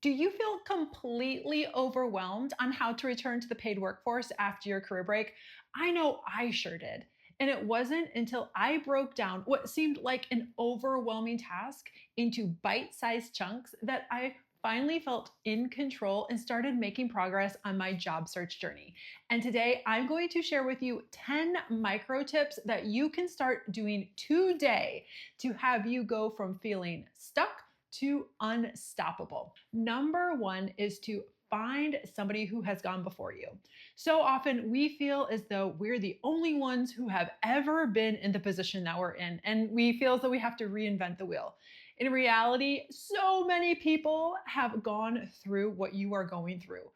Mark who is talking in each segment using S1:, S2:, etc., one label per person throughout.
S1: Do you feel completely overwhelmed on how to return to the paid workforce after your career break? I know I sure did. And it wasn't until I broke down what seemed like an overwhelming task into bite sized chunks that I finally felt in control and started making progress on my job search journey. And today I'm going to share with you 10 micro tips that you can start doing today to have you go from feeling stuck to unstoppable. Number one is to find somebody who has gone before you. So often we feel as though we're the only ones who have ever been in the position that we're in, and we feel as though we have to reinvent the wheel. In reality, so many people have gone through what you are going through.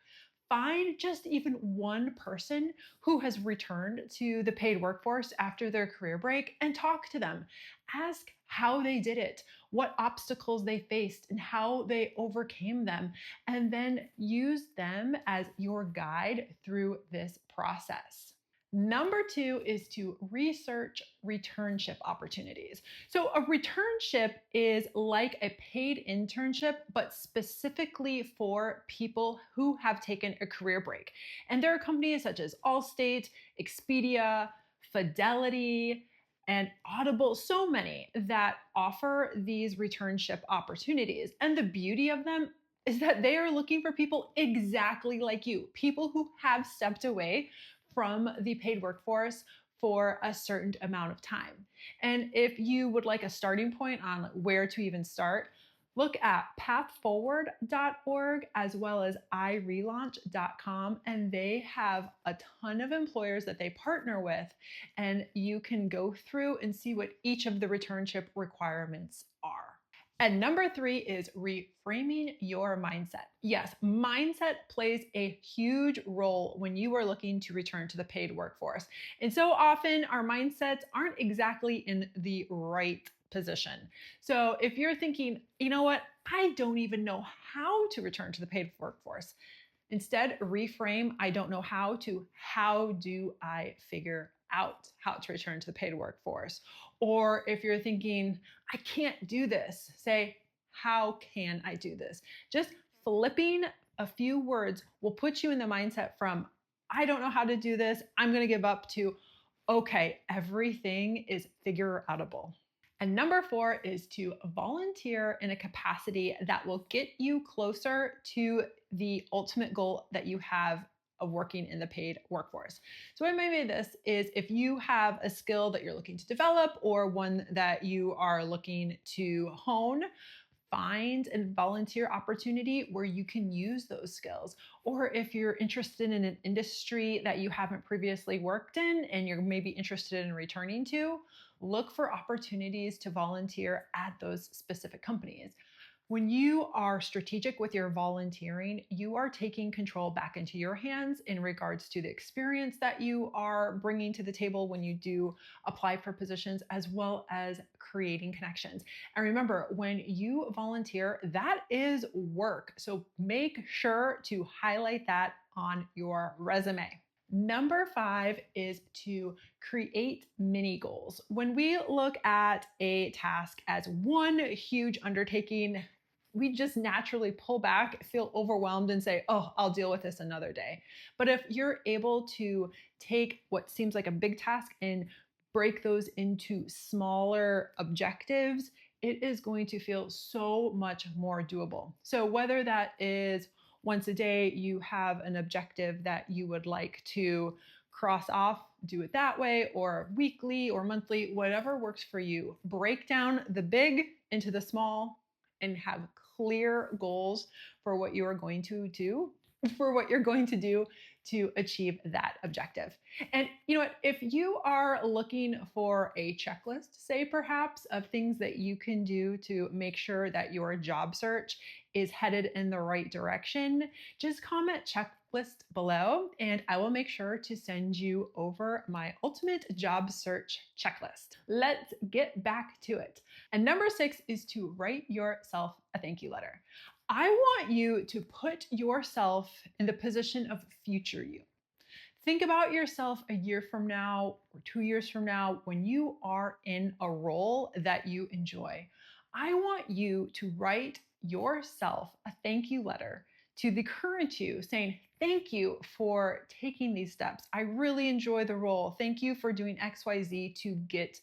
S1: Find just even one person who has returned to the paid workforce after their career break and talk to them. Ask how they did it, what obstacles they faced, and how they overcame them. And then use them as your guide through this process. Number two is to research returnship opportunities. So, a returnship is like a paid internship, but specifically for people who have taken a career break. And there are companies such as Allstate, Expedia, Fidelity, and Audible, so many that offer these returnship opportunities. And the beauty of them is that they are looking for people exactly like you, people who have stepped away from the paid workforce for a certain amount of time. And if you would like a starting point on where to even start, look at pathforward.org as well as irelaunch.com, and they have a ton of employers that they partner with, and you can go through and see what each of the returnship requirements are. And number three is reframing your mindset. Yes, mindset plays a huge role when you are looking to return to the paid workforce. And so often our mindsets aren't exactly in the right position. So if you're thinking, you know what, I don't even know how to return to the paid workforce, instead reframe, I don't know how to, how do I figure out how to return to the paid workforce? Or if you're thinking, I can't do this, say, how can I do this? Just flipping a few words will put you in the mindset from, I don't know how to do this, I'm going to give up, to, okay, everything is figure outable. And number four is to volunteer in a capacity that will get you closer to the ultimate goal that you have of working in the paid workforce. So what I mean by this is if you have a skill that you're looking to develop or one that you are looking to hone, find a volunteer opportunity where you can use those skills. Or if you're interested in an industry that you haven't previously worked in and you're maybe interested in returning to, look for opportunities to volunteer at those specific companies. When you are strategic with your volunteering, you are taking control back into your hands in regards to the experience that you are bringing to the table when you do apply for positions, as well as creating connections. And remember, when you volunteer, that is work. So make sure to highlight that on your resume. Number five is to create mini goals. When we look at a task as one huge undertaking, we just naturally pull back, feel overwhelmed, and say, oh, I'll deal with this another day. But if you're able to take what seems like a big task and break those into smaller objectives, it is going to feel so much more doable. So whether that is once a day, you have an objective that you would like to cross off, do it that way, or weekly or monthly, whatever works for you. Break down the big into the small and have clear goals for what you are going to do, to achieve that objective. And you know what, if you are looking for a checklist, say perhaps, of things that you can do to make sure that your job search is headed in the right direction, just comment checklist below and I will make sure to send you over my ultimate job search checklist. Let's get back to it. And number six is to write yourself a thank you letter. I want you to put yourself in the position of future you. Think about yourself a year from now or 2 years from now when you are in a role that you enjoy. I want you to write yourself a thank you letter to the current you saying, thank you for taking these steps. I really enjoy the role. Thank you for doing XYZ to get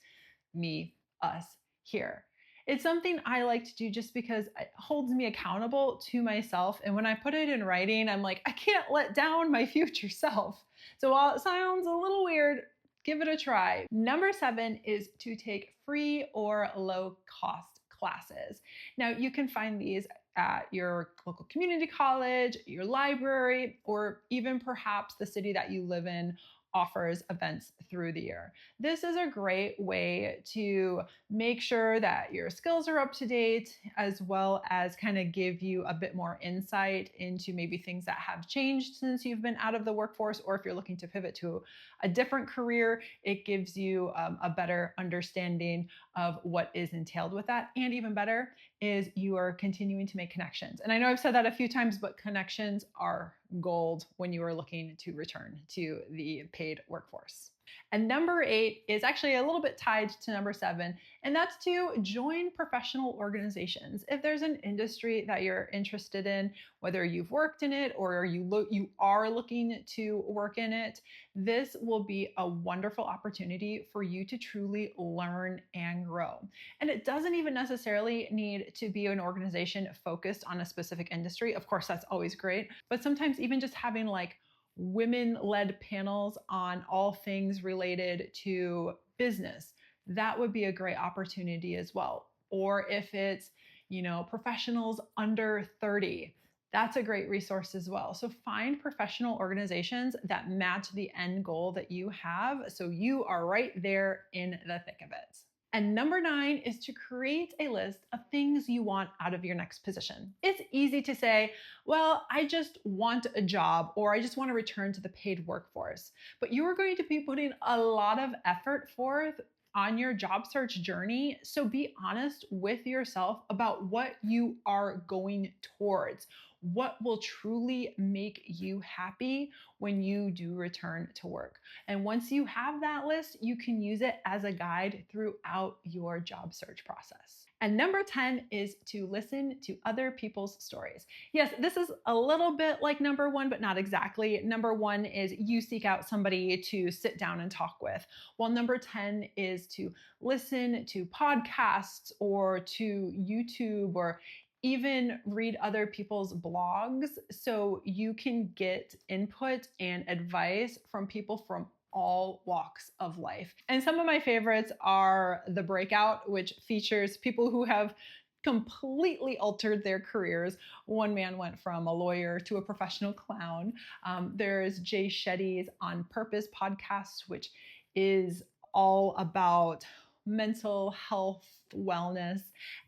S1: me, us here. It's something I like to do just because it holds me accountable to myself. And when I put it in writing, I'm like, I can't let down my future self. So while it sounds a little weird, give it a try. Number 7 is to take free or low cost classes. Now, you can find these at your local community college, your library, or even perhaps the city that you live in offers events through the year. This is a great way to make sure that your skills are up to date, as well as kind of give you a bit more insight into maybe things that have changed since you've been out of the workforce, or if you're looking to pivot to a different career, it gives you a better understanding of what is entailed with that. And even better is you are continuing to make connections. And I know I've said that a few times, but connections are gold when you are looking to return to the paid workforce. And number 8 is actually a little bit tied to number 7, and that's to join professional organizations. If there's an industry that you're interested in, whether you've worked in it or you are looking to work in it, this will be a wonderful opportunity for you to truly learn and grow. And it doesn't even necessarily need to be an organization focused on a specific industry. Of course, that's always great, but sometimes even just having like women-led panels on all things related to business, that would be a great opportunity as well. Or if it's, professionals under 30, that's a great resource as well. So find professional organizations that match the end goal that you have, so you are right there in the thick of it. And number 9 is to create a list of things you want out of your next position. It's easy to say, well, I just want a job, or I just want to return to the paid workforce. But you are going to be putting a lot of effort forth on your job search journey. So be honest with yourself about what you are going towards. What will truly make you happy when you do return to work? And once you have that list, you can use it as a guide throughout your job search process. And number 10 is to listen to other people's stories. Yes, this is a little bit like number 1, but not exactly. Number 1 is you seek out somebody to sit down and talk with, while number 10 is to listen to podcasts or to YouTube, or even read other people's blogs so you can get input and advice from people from all walks of life. And some of my favorites are The Breakout, which features people who have completely altered their careers. One man went from a lawyer to a professional clown. There's Jay Shetty's On Purpose podcast, which is all about mental health, wellness,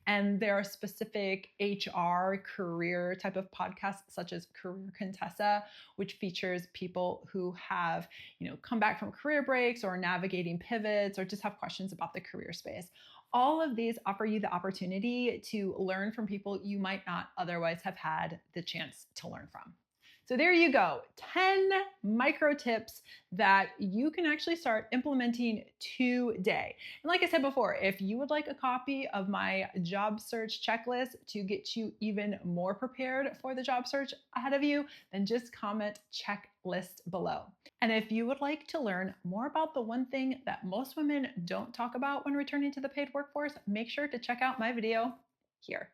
S1: and there are specific HR career type of podcasts such as Career Contessa, which features people who have, come back from career breaks or navigating pivots or just have questions about the career space. All of these offer you the opportunity to learn from people you might not otherwise have had the chance to learn from. So there you go, 10 micro tips that you can actually start implementing today. And like I said before, if you would like a copy of my job search checklist to get you even more prepared for the job search ahead of you, then just comment checklist below. And if you would like to learn more about the one thing that most women don't talk about when returning to the paid workforce, make sure to check out my video here.